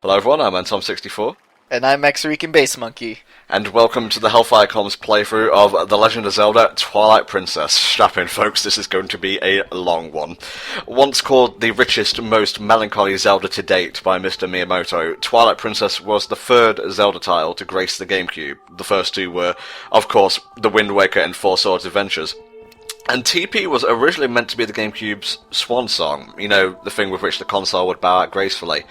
Hello everyone, I'm Antom64, And I'm Exarican Base Monkey. and welcome to the Hellfire Comms playthrough of The Legend of Zelda Twilight Princess. Strap in folks, this is going to be a long one. Once called the richest, most melancholy Zelda to date by Mr. Miyamoto, Twilight Princess was the third Zelda title to grace the GameCube. The first two were, of course, The Wind Waker and Four Swords Adventures. And TP was originally meant to be the GameCube's swan song, you know, the thing with which the console would bow out gracefully.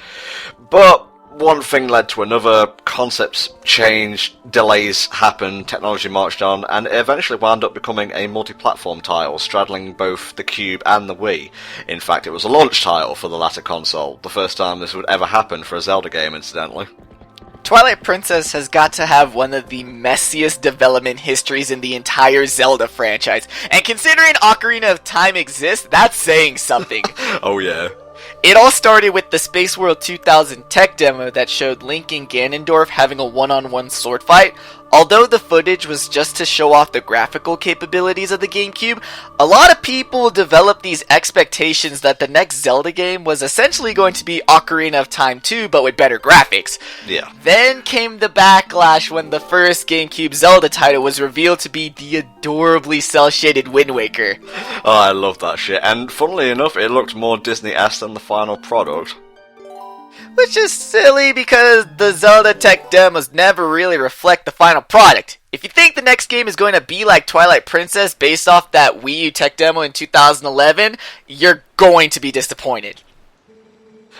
But one thing led to another, concepts changed, delays happened, technology marched on, and it eventually wound up becoming a multi-platform title, straddling both the Cube and the Wii. In fact, it was a launch title for the latter console, the first time this would ever happen for a Zelda game, incidentally. Twilight Princess has got to have one of the messiest development histories in the entire Zelda franchise. And considering Ocarina of Time exists, that's saying something. Oh yeah. It all started with the Space World 2000 tech demo that showed Link and Ganondorf having a one-on-one sword fight. Although the footage was just to show off the graphical capabilities of the GameCube, a lot of people developed these expectations that the next Zelda game was essentially going to be Ocarina of Time 2, but with better graphics. Yeah. Then came the backlash when the first GameCube Zelda title was revealed to be the adorably cel-shaded Wind Waker. Oh, I love that shit, and funnily enough, it looked more Disney-esque than the final product. Which is silly because the Zelda tech demos never really reflect the final product. If you think the next game is going to be like Twilight Princess based off that Wii U tech demo in 2011, you're going to be disappointed.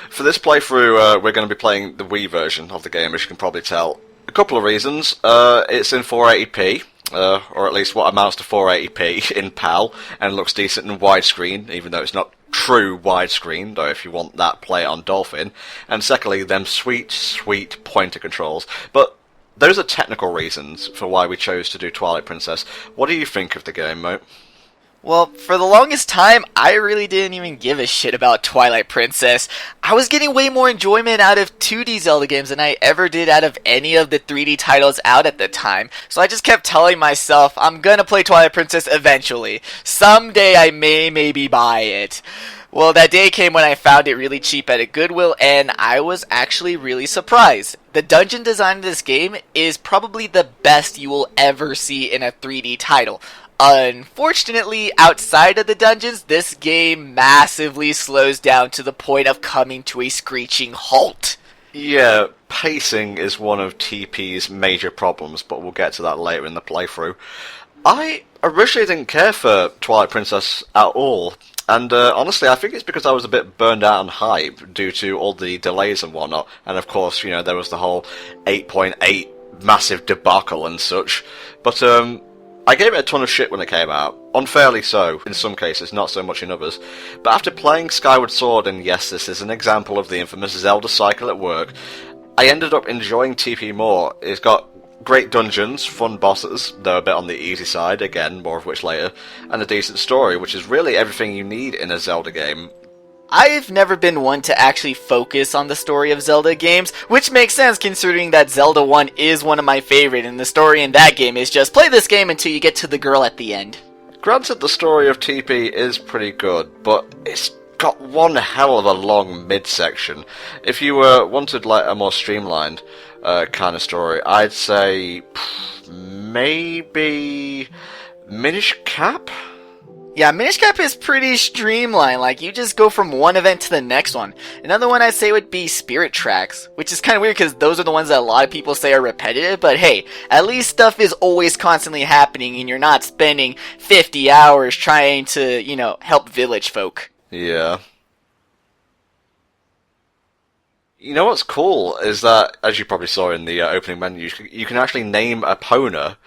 For this playthrough, we're going to be playing the Wii version of the game, as you can probably tell. A couple of reasons. It's in 480p, or at least what amounts to 480p in PAL, and looks decent in widescreen, even though it's not true widescreen, though if you want that, play it on Dolphin. And secondly, them sweet pointer controls. But those are technical reasons for why we chose to do Twilight Princess. What do you think of the game, Mo? Well, for the longest time, I really didn't even give a shit about Twilight Princess. I was getting way more enjoyment out of 2D Zelda games than I ever did out of any of the 3D titles out at the time. So I just kept telling myself, I'm gonna play Twilight Princess eventually. Someday I maybe buy it. Well, that day came when I found it really cheap at a Goodwill, and I was actually really surprised. The dungeon design of this game is probably the best you will ever see in a 3D title. Unfortunately, outside of the dungeons, this game massively slows down to the point of coming to a screeching halt. Yeah, pacing is one of TP's major problems, but we'll get to that later in the playthrough. I originally didn't care for Twilight Princess at all, and honestly I think it's because I was a bit burned out on hype due to all the delays and whatnot, and of course, you know, there was the whole 8.8 massive debacle and such, but I gave it a ton of shit when it came out, unfairly so, in some cases, not so much in others, but after playing Skyward Sword, and yes, this is an example of the infamous Zelda cycle at work, I ended up enjoying TP more. It's got great dungeons, fun bosses, though a bit on the easy side, again, more of which later, and a decent story, which is really everything you need in a Zelda game. I've never been one to actually focus on the story of Zelda games, which makes sense considering that Zelda 1 is one of my favorite, and the story in that game is just play this game until you get to the girl at the end. Granted, the story of TP is pretty good, but it's got one hell of a long mid-section. If you wanted like a more streamlined kind of story, I'd say maybe Minish Cap? Yeah, Minish Cap is pretty streamlined, like you just go from one event to the next one. Another one I'd say would be Spirit Tracks, which is kind of weird because those are the ones that a lot of people say are repetitive, but hey, at least stuff is always constantly happening and you're not spending 50 hours trying to, you know, help village folk. Yeah. You know what's cool is that, as you probably saw in the opening menu, you can actually name a Pona,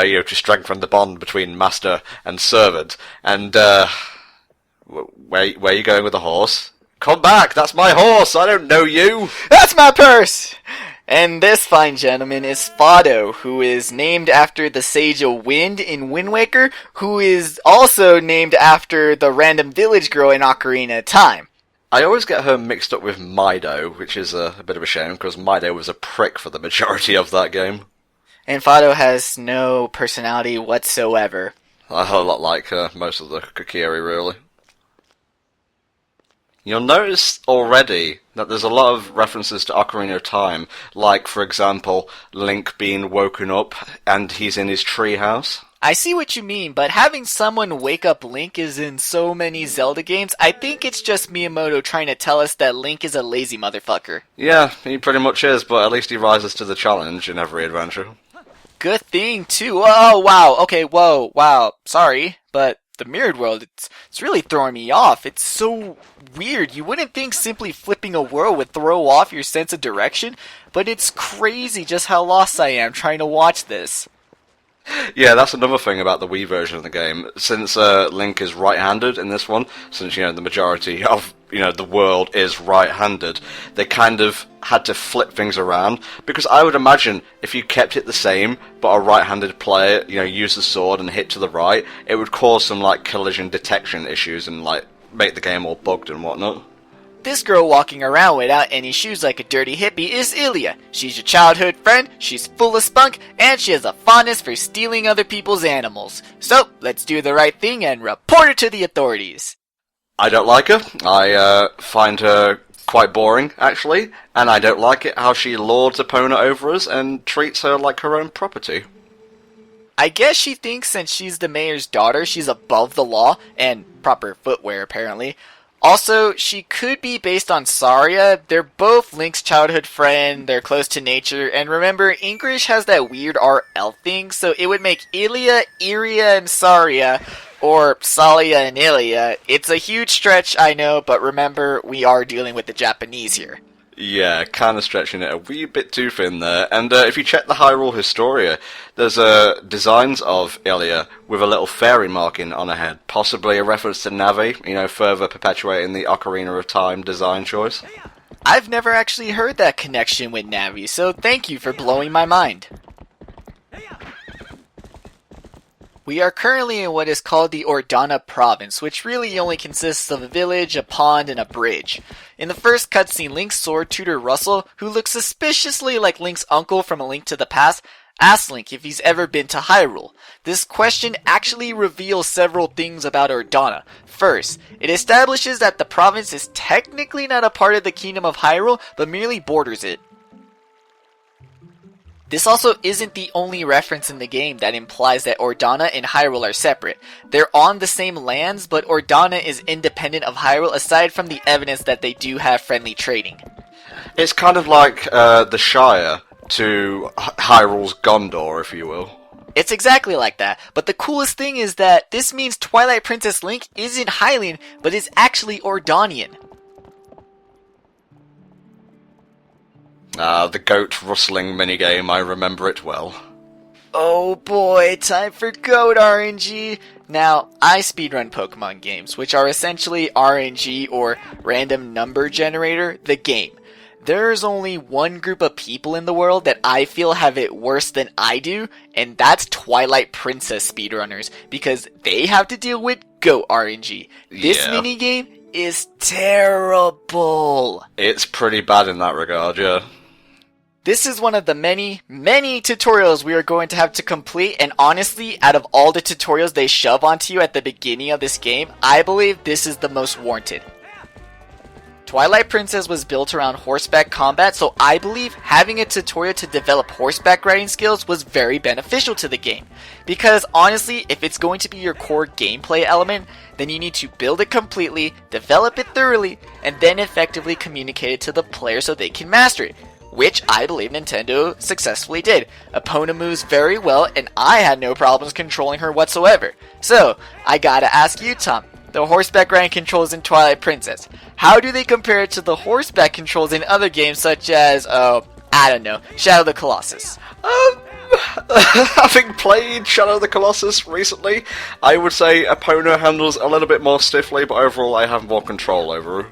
you know, to strengthen the bond between master and servant. And where are you going with the horse? Come back! That's my horse! I don't know you! That's my purse! And this fine gentleman is Fado, who is named after the Sage of Wind in Wind Waker, who is also named after the random village girl in Ocarina of Time. I always get her mixed up with Mido, which is a bit of a shame, because Mido was a prick for the majority of that game. And Fado has no personality whatsoever. A whole lot like most of the Kokiri, really. You'll notice already that there's a lot of references to Ocarina of Time, like, for example, Link being woken up and he's in his treehouse. I see what you mean, but having someone wake up Link is in so many Zelda games, I think it's just Miyamoto trying to tell us that Link is a lazy motherfucker. Yeah, he pretty much is, but at least he rises to the challenge in every adventure. Good thing, too. Oh, wow. Okay, whoa, wow. Sorry, but the mirrored world, it's really throwing me off. It's so weird. You wouldn't think simply flipping a world would throw off your sense of direction, but it's crazy just how lost I am trying to watch this. Yeah, that's another thing about the Wii version of the game. Since Link is right-handed in this one, since, the majority of, the world is right-handed, they kind of had to flip things around, because I would imagine if you kept it the same, but a right-handed player, used the sword and hit to the right, it would cause some, collision detection issues and, make the game all bugged and whatnot. This girl walking around without any shoes like a dirty hippie is Ilya. She's your childhood friend, she's full of spunk, and she has a fondness for stealing other people's animals. So, let's do the right thing and report her to the authorities. I don't like her. I find her quite boring, actually, and I don't like it how she lords Epona over us and treats her like her own property. I guess she thinks since she's the mayor's daughter, she's above the law, and proper footwear apparently. Also, she could be based on Saria. They're both Link's childhood friend, they're close to nature, and remember, English has that weird art elf thing, so it would make Ilya, Iria, and Saria, or Salia and Ilya. It's a huge stretch, I know, but remember, we are dealing with the Japanese here. Yeah, kind of stretching it a wee bit too thin there. And if you check the Hyrule Historia, there's designs of Ilya with a little fairy marking on her head, possibly a reference to Navi, further perpetuating the Ocarina of Time design choice. I've never actually heard that connection with Navi, so thank you for blowing my mind. We are currently in what is called the Ordana province, which really only consists of a village, a pond, and a bridge. In the first cutscene, Link's sword tutor Russell, who looks suspiciously like Link's uncle from A Link to the Past, asks Link if he's ever been to Hyrule. This question actually reveals several things about Ordana. First, it establishes that the province is technically not a part of the Kingdom of Hyrule, but merely borders it. This also isn't the only reference in the game that implies that Ordana and Hyrule are separate. They're on the same lands, but Ordana is independent of Hyrule aside from the evidence that they do have friendly trading. It's kind of like the Shire to Hyrule's Gondor, if you will. It's exactly like that, but the coolest thing is that this means Twilight Princess Link isn't Hylian, but is actually Ordanian. The goat rustling minigame, I remember it well. Oh boy, time for goat RNG! Now, I speedrun Pokemon games, which are essentially RNG or random number generator, the game. There's only one group of people in the world that I feel have it worse than I do, and that's Twilight Princess speedrunners, because they have to deal with goat RNG. This minigame is terrible! It's pretty bad in that regard, yeah. This is one of the many, many tutorials we are going to have to complete, and honestly, out of all the tutorials they shove onto you at the beginning of this game, I believe this is the most warranted. Twilight Princess was built around horseback combat, so I believe having a tutorial to develop horseback riding skills was very beneficial to the game. Because honestly, if it's going to be your core gameplay element, then you need to build it completely, develop it thoroughly, and then effectively communicate it to the player so they can master it. Which I believe Nintendo successfully did. Epona moves very well, and I had no problems controlling her whatsoever. So, I gotta ask you, Tom, the horseback riding controls in Twilight Princess, how do they compare to the horseback controls in other games such as, I don't know, Shadow of the Colossus? Having played Shadow of the Colossus recently, I would say Epona handles a little bit more stiffly, but overall I have more control over her.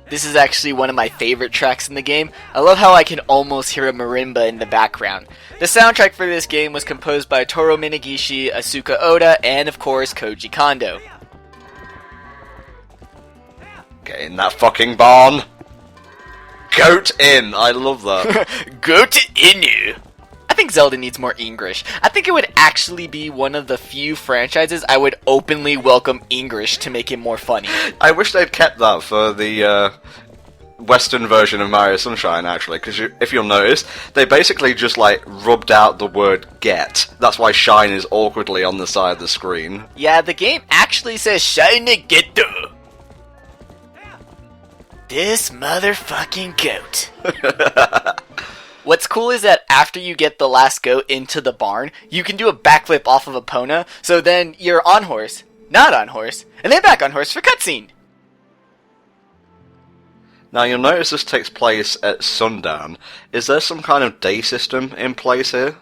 This is actually one of my favorite tracks in the game. I love how I can almost hear a marimba in the background. The soundtrack for this game was composed by Toru Minagishi, Asuka Oda, and of course Koji Kondo. Get in that fucking barn! Goat in! I love that. Go to Inu! I think Zelda needs more English. I think it would actually be one of the few franchises I would openly welcome English to make it more funny. I wish they'd kept that for the Western version of Mario Sunshine, actually, because if you'll notice, they basically just, like, rubbed out the word get. That's why shine is awkwardly on the side of the screen. Yeah, the game actually says shine get. This motherfucking goat. What's cool is that after you get the last goat into the barn, you can do a backflip off of Epona, so then you're on horse, not on horse, and then back on horse for cutscene. Now, you'll notice this takes place at sundown. Is there some kind of day system in place here?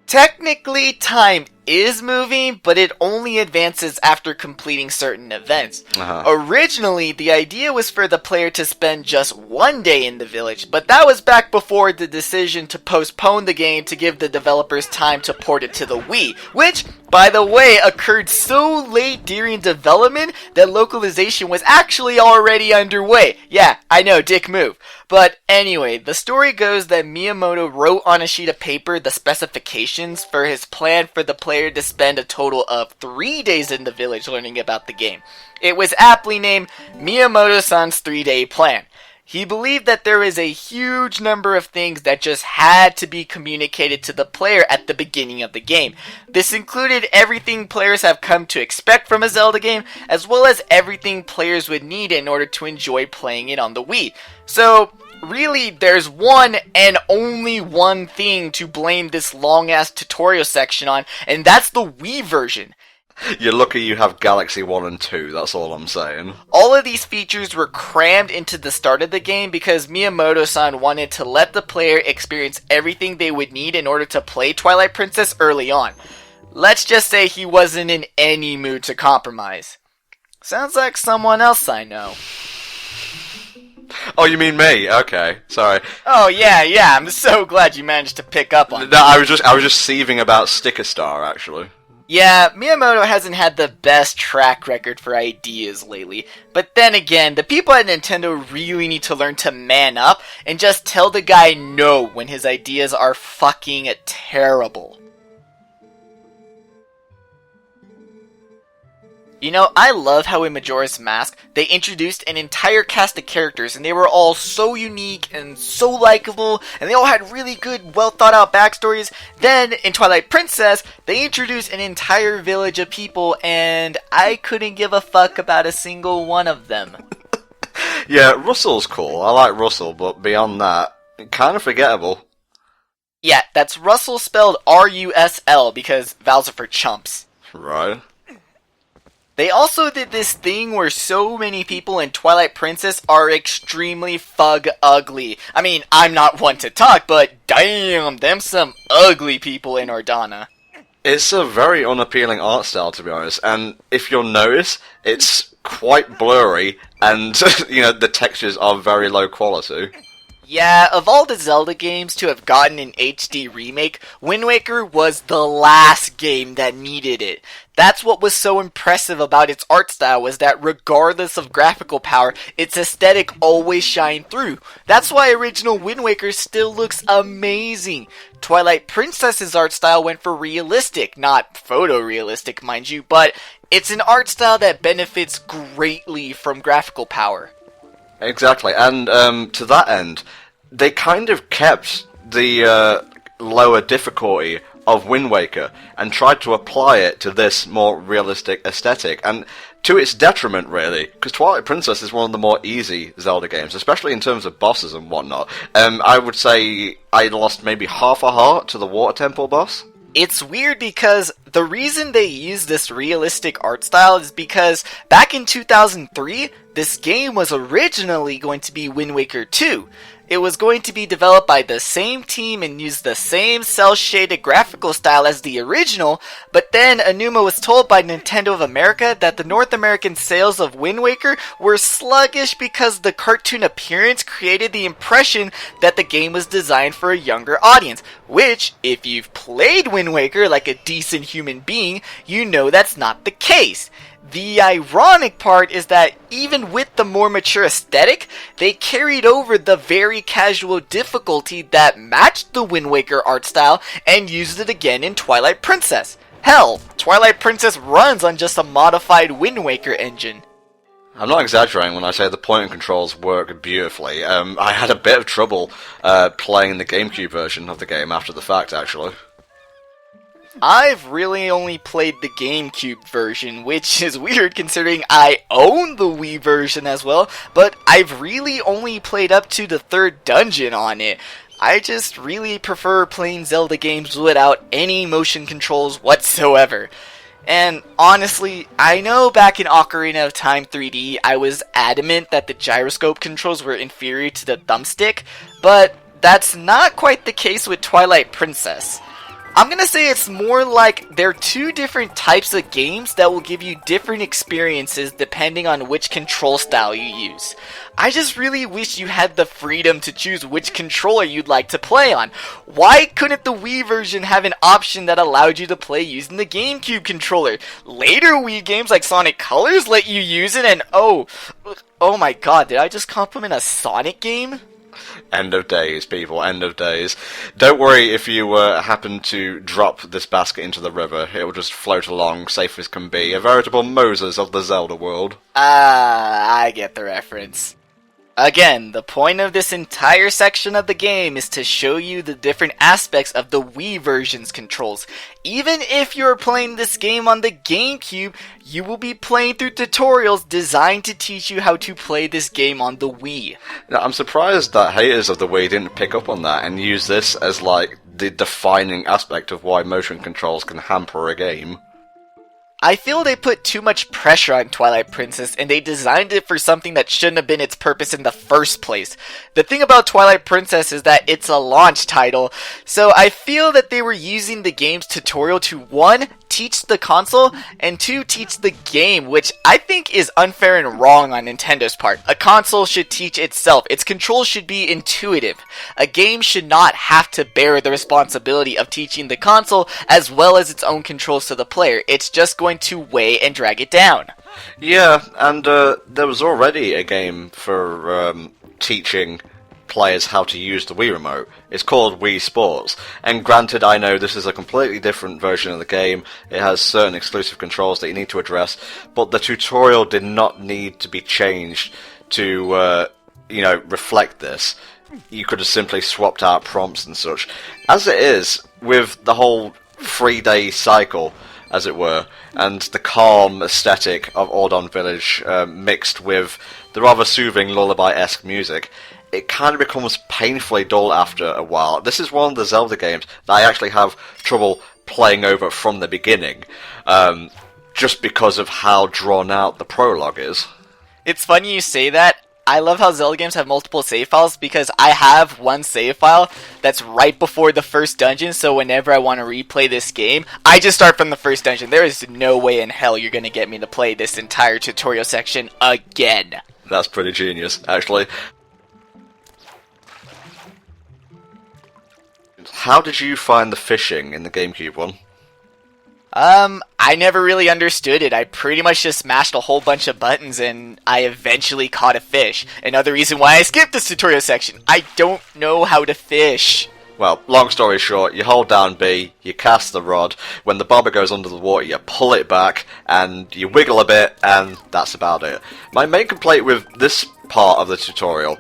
Technically, time is moving, but it only advances after completing certain events. Originally, the idea was for the player to spend just one day in the village, but that was back before the decision to postpone the game to give the developers time to port it to the Wii, which, by the way, occurred so late during development that localization was actually already underway. Yeah, I know, dick move. But anyway, the story goes that Miyamoto wrote on a sheet of paper the specifications for his plan for the player to spend a total of 3 days in the village learning about the game. It was aptly named Miyamoto-san's 3-day plan. He believed that there was a huge number of things that just had to be communicated to the player at the beginning of the game. This included everything players have come to expect from a Zelda game, as well as everything players would need in order to enjoy playing it on the Wii. So, really, there's one and only one thing to blame this long-ass tutorial section on, and that's the Wii version. You're lucky you have Galaxy 1 and 2, that's all I'm saying. All of these features were crammed into the start of the game because Miyamoto-san wanted to let the player experience everything they would need in order to play Twilight Princess early on. Let's just say he wasn't in any mood to compromise. Sounds like someone else I know. Oh, you mean me? Okay, sorry. Oh, yeah, I'm so glad you managed to pick up on No, that. I was just seething about Sticker Star, actually. Yeah, Miyamoto hasn't had the best track record for ideas lately. But then again, the people at Nintendo really need to learn to man up and just tell the guy no when his ideas are fucking terrible. You know, I love how in Majora's Mask, they introduced an entire cast of characters, and they were all so unique and so likable, and they all had really good, well thought out backstories. Then, in Twilight Princess, they introduced an entire village of people, and I couldn't give a fuck about a single one of them. Yeah, Russell's cool. I like Russell, but beyond that, kind of forgettable. Yeah, that's Russell spelled R-U-S-L, because vowels are for chumps. Right. They also did this thing where so many people in Twilight Princess are extremely fug ugly. I mean, I'm not one to talk, but damn, them some ugly people in Ordana. It's a very unappealing art style, to be honest, and if you'll notice, it's quite blurry, and, you know, the textures are very low quality. Yeah, of all the Zelda games to have gotten an HD remake, Wind Waker was the last game that needed it. That's what was so impressive about its art style, was that regardless of graphical power, its aesthetic always shined through. That's why original Wind Waker still looks amazing. Twilight Princess's art style went for realistic, not photorealistic, mind you, but it's an art style that benefits greatly from graphical power. Exactly, and to that end, they kind of kept the lower difficulty of Wind Waker and tried to apply it to this more realistic aesthetic, and to its detriment, really, because Twilight Princess is one of the more easy Zelda games, especially in terms of bosses and whatnot. I would say I lost maybe half a heart to the Water Temple boss. It's weird because the reason they use this realistic art style is because back in 2003, this game was originally going to be Wind Waker 2. It was going to be developed by the same team and use the same cel-shaded graphical style as the original, but then Aonuma was told by Nintendo of America that the North American sales of Wind Waker were sluggish because the cartoon appearance created the impression that the game was designed for a younger audience, which, if you've played Wind Waker like a decent human being, you know that's not the case. The ironic part is that even with the more mature aesthetic, they carried over the very casual difficulty that matched the Wind Waker art style and used it again in Twilight Princess. Hell, Twilight Princess runs on just a modified Wind Waker engine. I'm not exaggerating when I say the point and controls work beautifully. I had a bit of trouble playing the GameCube version of the game after the fact, actually. I've really only played the GameCube version, which is weird considering I own the Wii version as well, but I've really only played up to the 3rd dungeon on it. I just really prefer playing Zelda games without any motion controls whatsoever. And honestly, I know back in Ocarina of Time 3D, I was adamant that the gyroscope controls were inferior to the thumbstick, but that's not quite the case with Twilight Princess. I'm gonna say it's more like they're two different types of games that will give you different experiences depending on which control style you use. I just really wish you had the freedom to choose which controller you'd like to play on. Why couldn't the Wii version have an option that allowed you to play using the GameCube controller? Later Wii games like Sonic Colors let you use it, and oh my god, did I just compliment a Sonic game? End of days, people, end of days. Don't worry if you happen to drop this basket into the river. It will just float along, safe as can be. A veritable Moses of the Zelda world. I get the reference. Again, the point of this entire section of the game is to show you the different aspects of the Wii version's controls. Even if you're playing this game on the GameCube, you will be playing through tutorials designed to teach you how to play this game on the Wii. Now, I'm surprised that haters of the Wii didn't pick up on that and use this as like the defining aspect of why motion controls can hamper a game. I feel they put too much pressure on Twilight Princess and they designed it for something that shouldn't have been its purpose in the first place. The thing about Twilight Princess is that it's a launch title, so I feel that they were using the game's tutorial to 1. Teach the console, and 2. Teach the game, which I think is unfair and wrong on Nintendo's part. A console should teach itself. Its controls should be intuitive. A game should not have to bear the responsibility of teaching the console as well as its own controls to the player. It's just going to weigh and drag it down. Yeah, and there was already a game for teaching players how to use the Wii Remote. It's called Wii Sports, and granted, I know this is a completely different version of the game. It has certain exclusive controls that you need to address, but the tutorial did not need to be changed to, reflect this. You could have simply swapped out prompts and such. As it is, with the whole 3-day cycle, as it were, and the calm aesthetic of Ordon Village mixed with the rather soothing lullaby-esque music, it kind of becomes painfully dull after a while. This is one of the Zelda games that I actually have trouble playing over from the beginning, just because of how drawn out the prologue is. It's funny you say that. I love how Zelda games have multiple save files because I have one save file that's right before the first dungeon, so whenever I want to replay this game, I just start from the first dungeon. There is no way in hell you're going to get me to play this entire tutorial section again. That's pretty genius, actually. How did you find the fishing in the GameCube one? I never really understood it. I pretty much just smashed a whole bunch of buttons and I eventually caught a fish. Another reason why I skipped this tutorial section. I don't know how to fish. Well, long story short, you hold down B, you cast the rod, when the bobber goes under the water you pull it back, and you wiggle a bit, and that's about it. My main complaint with this part of the tutorial,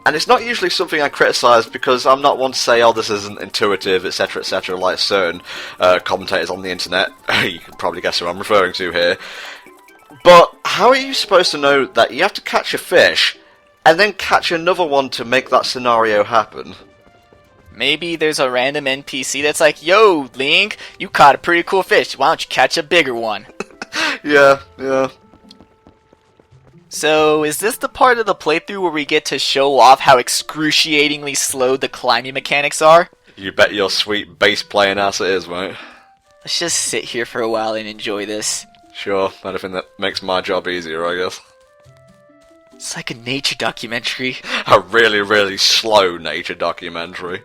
and it's not usually something I criticise because I'm not one to say, oh, this isn't intuitive, etc., like certain commentators on the internet. You can probably guess who I'm referring to here. But how are you supposed to know that you have to catch a fish, and then catch another one to make that scenario happen? Maybe there's a random NPC that's like, yo, Link, you caught a pretty cool fish. Why don't you catch a bigger one? Yeah. So, is this the part of the playthrough where we get to show off how excruciatingly slow the climbing mechanics are? You bet your sweet bass playing ass it is, mate. Let's just sit here for a while and enjoy this. Sure, anything that makes my job easier, I guess. It's like a nature documentary. A really, really slow nature documentary.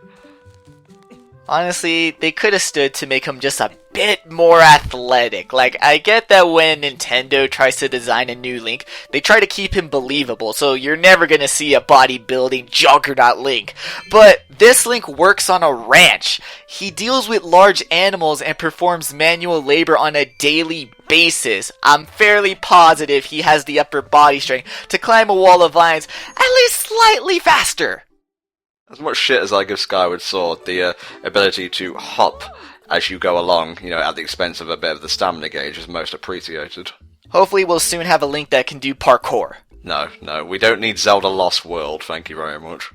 Honestly, they could have stood to make him just a bit more athletic. Like, I get that when Nintendo tries to design a new Link, they try to keep him believable, so you're never gonna see a bodybuilding juggernaut Link. But this Link works on a ranch. He deals with large animals and performs manual labor on a daily basis. I'm fairly positive he has the upper body strength to climb a wall of vines at least slightly faster. As much shit as I give Skyward Sword, the ability to hop as you go along, at the expense of a bit of the stamina gauge, is most appreciated. Hopefully we'll soon have a Link that can do parkour. No, we don't need Zelda Lost World, thank you very much.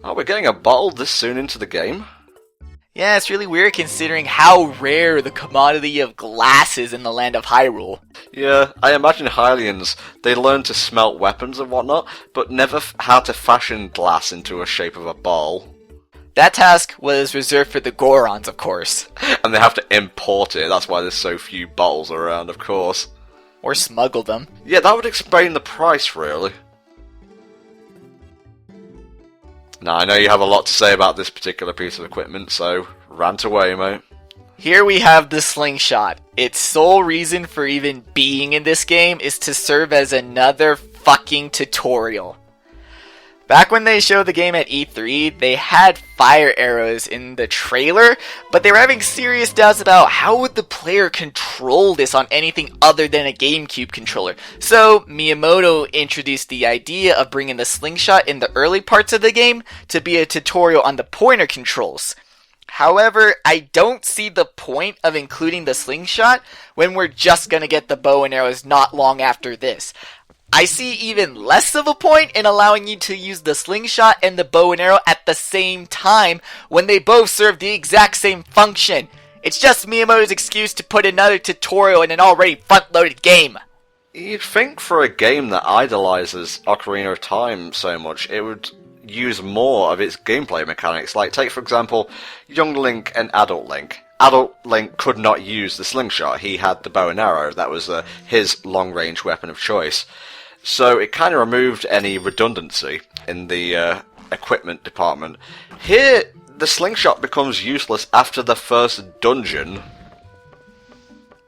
Oh, we're getting a bottle this soon into the game? Yeah, it's really weird considering how rare the commodity of glass is in the land of Hyrule. Yeah, I imagine Hylians, they learned to smelt weapons and whatnot, but never how to fashion glass into a shape of a ball. That task was reserved for the Gorons, of course. And they have to import it, that's why there's so few bottles around, of course. Or smuggle them. Yeah, that would explain the price, really. Now, I know you have a lot to say about this particular piece of equipment, so rant away, mate. Here we have the slingshot. Its sole reason for even being in this game is to serve as another fucking tutorial. Back when they showed the game at E3, they had fire arrows in the trailer, but they were having serious doubts about how would the player control this on anything other than a GameCube controller. So Miyamoto introduced the idea of bringing the slingshot in the early parts of the game to be a tutorial on the pointer controls. However, I don't see the point of including the slingshot when we're just gonna get the bow and arrows not long after this. I see even less of a point in allowing you to use the slingshot and the bow and arrow at the same time when they both serve the exact same function. It's just Miyamoto's excuse to put another tutorial in an already front-loaded game. You'd think for a game that idolizes Ocarina of Time so much, it would use more of its gameplay mechanics. Like, take for example, Young Link and Adult Link. Adult Link could not use the slingshot, he had the bow and arrow, that was his long-range weapon of choice. So it kind of removed any redundancy in the equipment department. Here, the slingshot becomes useless after the first dungeon.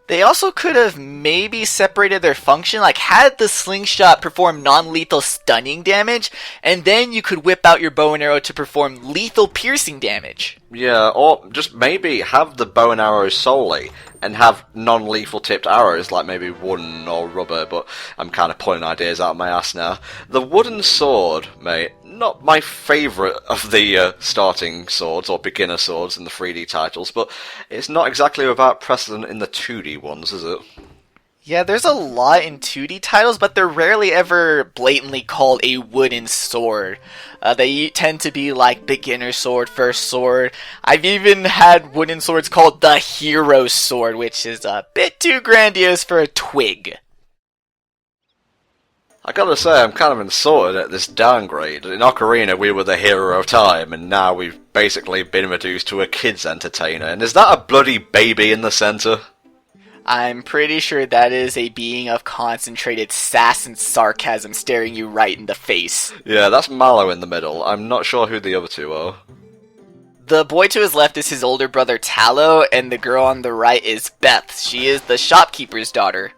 They also could have maybe separated their function, like had the slingshot perform non-lethal stunning damage, and then you could whip out your bow and arrow to perform lethal piercing damage. Yeah, or just maybe have the bow and arrow solely, and have non-lethal tipped arrows, like maybe wooden or rubber, but I'm kind of pulling ideas out of my ass now. The wooden sword, mate, not my favourite of the starting swords or beginner swords in the 3D titles, but it's not exactly without precedent in the 2D ones, is it? Yeah, there's a lot in 2D titles, but they're rarely ever blatantly called a wooden sword. They tend to be like beginner sword, first sword. I've even had wooden swords called the hero sword, which is a bit too grandiose for a twig. I gotta say, I'm kind of insulted at this downgrade. In Ocarina, we were the hero of time, and now we've basically been reduced to a kid's entertainer. And is that a bloody baby in the center? I'm pretty sure that is a being of concentrated sass and sarcasm staring you right in the face. Yeah, that's Mallow in the middle. I'm not sure who the other two are. The boy to his left is his older brother Tallow, and the girl on the right is Beth. She is the shopkeeper's daughter.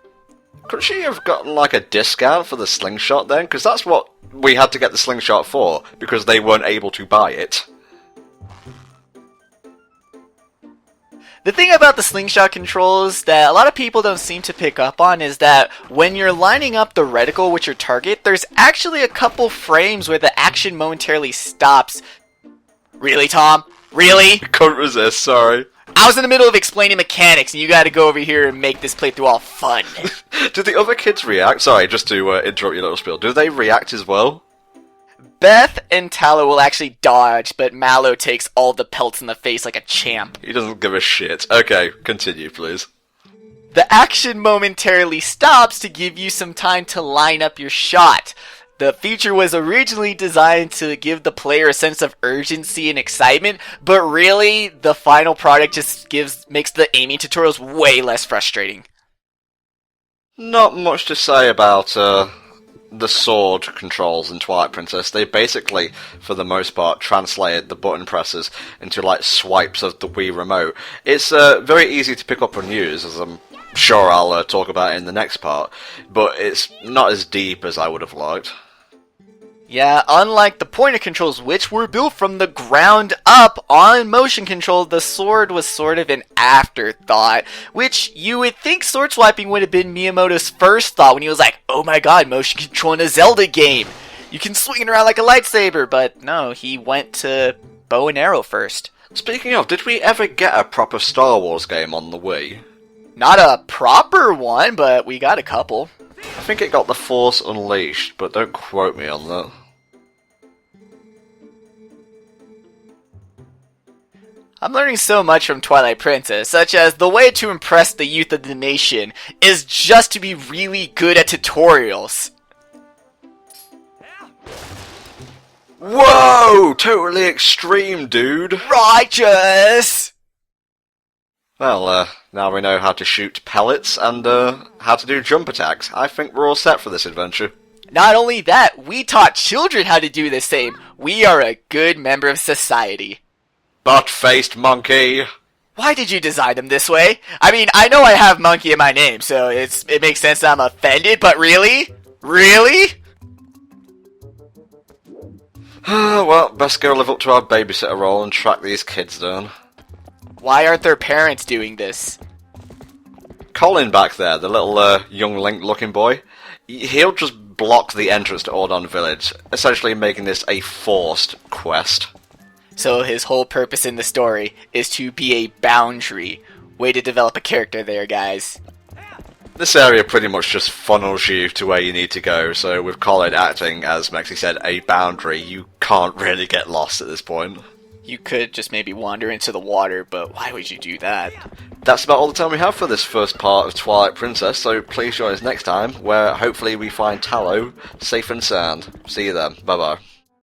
Couldn't she have gotten like a discount for the slingshot then? Because that's what we had to get the slingshot for, because they weren't able to buy it. The thing about the slingshot controls that a lot of people don't seem to pick up on is that when you're lining up the reticle with your target, there's actually a couple frames where the action momentarily stops. Really, Tom? Really? Couldn't resist, sorry. I was in the middle of explaining mechanics and you gotta go over here and make this playthrough all fun. Do the other kids react? Sorry, just to interrupt your little spiel. Do they react as well? Beth and Tallow will actually dodge, but Mallow takes all the pelts in the face like a champ. He doesn't give a shit. Okay, continue, please. The action momentarily stops to give you some time to line up your shot. The feature was originally designed to give the player a sense of urgency and excitement, but really, the final product just makes the aiming tutorials way less frustrating. Not much to say about the sword controls in Twilight Princess, they basically, for the most part, translated the button presses into like swipes of the Wii remote. It's very easy to pick up and use, as I'm sure I'll talk about in the next part, but it's not as deep as I would have liked. Yeah, unlike the pointer controls, which were built from the ground up on motion control, the sword was sort of an afterthought, which you would think sword swiping would have been Miyamoto's first thought when he was like, oh my god, motion control in a Zelda game! You can swing it around like a lightsaber, but no, he went to bow and arrow first. Speaking of, did we ever get a proper Star Wars game on the Wii? Not a proper one, but we got a couple. I think it got The Force Unleashed, but don't quote me on that. I'm learning so much from Twilight Princess, such as the way to impress the youth of the nation is just to be really good at tutorials. Whoa! Totally extreme, dude! Righteous! Well, now we know how to shoot pellets and how to do jump attacks. I think we're all set for this adventure. Not only that, we taught children how to do the same. We are a good member of society. Butt-faced monkey! Why did you design them this way? I mean, I know I have monkey in my name, so it makes sense that I'm offended, but really? Really? Well, best go live up to our babysitter role and track these kids down. Why aren't their parents doing this? Colin back there, the little young Link-looking boy, he'll just block the entrance to Ordon Village, essentially making this a forced quest. So his whole purpose in the story is to be a boundary. Way to develop a character there, guys. This area pretty much just funnels you to where you need to go, so with Colin acting, as Mexi said, a boundary, you can't really get lost at this point. You could just maybe wander into the water, but why would you do that? That's about all the time we have for this first part of Twilight Princess, so please join us next time, where hopefully we find Tallow safe and sound. See you then. Bye bye.